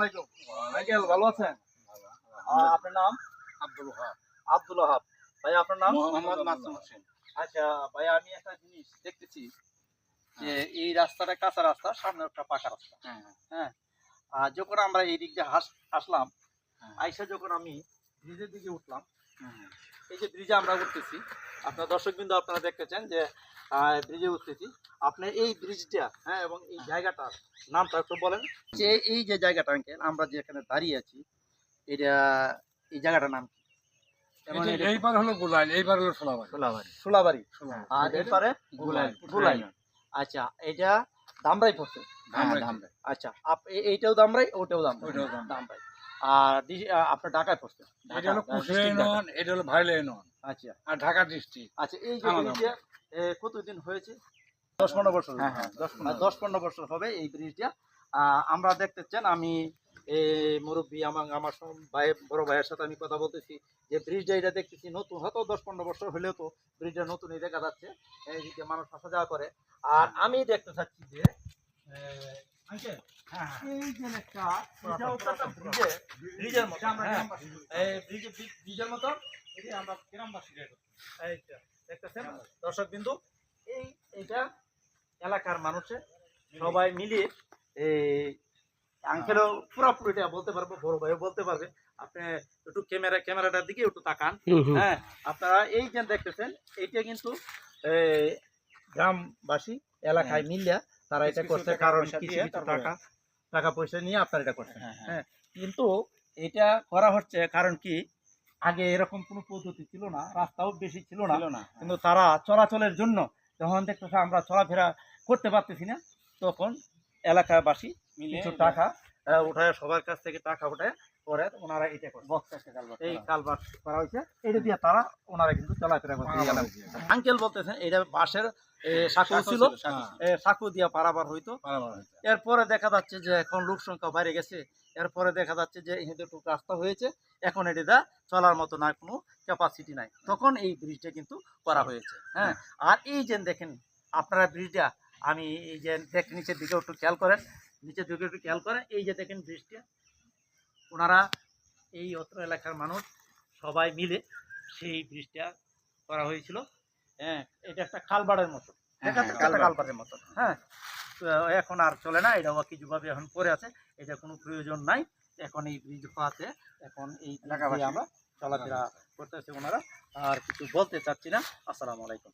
আলাইকুম। আঙ্কেল ভালো আছেন? আপনার নাম? আব্দুল ওহাব। আব্দুল ওহাব। ভাই আপনার নাম? মোহাম্মদ মাসুম হোসেন। আচ্ছা ভাই, আমি একটা জিনিস দেখতেছি যে এই রাস্তাটা কাঁচা রাস্তা, সামনে একটা পাকা রাস্তা। হ্যাঁ, আর যখন আমরা এই দিক দিয়ে আসলাম, আইসা যখন আমি ব্রিজের দিকে উঠলাম, এই যে ব্রিজে আমরা উঠতেছি, আপনার দর্শকবৃন্দ আপনারা দেখতেছেন যে ব্রিজে উঠতেছি। আপনি এই ব্রিজটা, হ্যাঁ, এবং এই জায়গাটার নামটা একটু বলেন। যে এই যে জায়গাটা আঙ্কেল আমরা যেখানে দাঁড়িয়ে আছি, এটা এই জায়গাটার নাম কি? এবং এইবার হলো গোলাইল, এইবার হলো সোলাবাড়ি। সোলাবাড়ি, আর এরপরে গোলাইল। আচ্ছা, এটা দামরাই পড়ছে। আচ্ছা, এইটাও দামরাই, ওটাও দামরাই। আর আপনার ঢাকায় পড়ছে। এটা হলো কুশিয়ারা ইউনিয়ন, এটা হলো ভাইলা ইউনিয়ন। আচ্ছা, আর ঢাকা ডিস্ট্রিক্ট। আচ্ছা, এই যে ব্রিজটা কতদিন হয়েছে? 10-15 বছর। হ্যাঁ, 10-15 বছর হবে এই ব্রিজটা। আমরা দেখতেছেন, আমি মুরব্বী আমার বড় ভাইয়ের সাথে আমি কথা বলতেছি যে ব্রিজটা এটা দেখতেছি নতুন, হয়তো 10-15 বছর হলেও তো ব্রিজটা নতুনই দেখা যাচ্ছে। এইদিকে মানুষ আসা যাওয়া করে। আর আমি দেখতে চাচ্ছি যে আঙ্কেল, এই যে একটা ব্রিজের মতো, ব্রিজের মতো আমরা গ্রামবাসী দেখতেছেন দর্শক বিন্দু, এইটা এলাকার মানুষে সবাই মিলিয়ে আঙ্কেলও পুরোপুরিটা বলতে পারবো, বড় ভাইও বলতে পারবে। আপনি একটু ক্যামেরাটার দিকে একটু তাকান। হ্যাঁ, আপনারা এই যে দেখতেছেন, এইটা কিন্তু গ্রামবাসী এলাকায় মিলিয়া তারা এটা করছে, কারণ কিছু টাকা পয়সা নিয়ে আপনারা এটা করছেন। হ্যাঁ, কিন্তু এটা করা হচ্ছে কারণ কি, আগে এরকম কোনো পদ্ধতি ছিল না, রাস্তাও বেশি ছিল না, কিন্তু তারা চলাচলের জন্য যখন দেখতেছে আমরা চলাফেরা করতে পারতেছি না, তখন এলাকাবাসী কিছু টাকা উঠায়, সবার কাছ থেকে টাকা উঠায় পরে ওনারা এটা করে এই কালভার্ট করা হয়েছে, এটা দিয়ে তারা ওনারা কিন্তু চলাফেরা করতে। আঙ্কেল বলতেছেন এটা বাঁশের সাঁকো ছিল, সাঁকো দিয়া পারাবার হইতো। এরপরে দেখা যাচ্ছে যে এখন লোক সংখ্যা বাইরে গেছে, এরপরে দেখা যাচ্ছে যে এতটুকু রাস্তা হয়েছে, এখন এটা চলার মতো না, কোনো ক্যাপাসিটি নাই, তখন এই ব্রিজটা কিন্তু করা হয়েছে। হ্যাঁ, আর এই যে দেখেন আপনারা ব্রিজটা, আমি এই যে দেখেন নিচের দিকে একটু খেয়াল করেন, এই যে দেখেন ব্রিজটা, ওনারা এই অত্র এলাকার মানুষ সবাই মিলে সেই ব্রিজটা করা হয়েছিল। হ্যাঁ, এটা একটা কালভার্টের মতো, কালভার্টের মতো। হ্যাঁ, এখন আর চলে না, এটা কিছুভাবে এখন পড়ে আছে, এটা কোনো প্রয়োজন নাই। এখন এই ব্রিজ হওয়াতে এখন এই এলাকাবাসী আমরা চলাফেরা করতেছে, ওনারা আর কিছু বলতে চাচ্ছি না। আসসালামু আলাইকুম।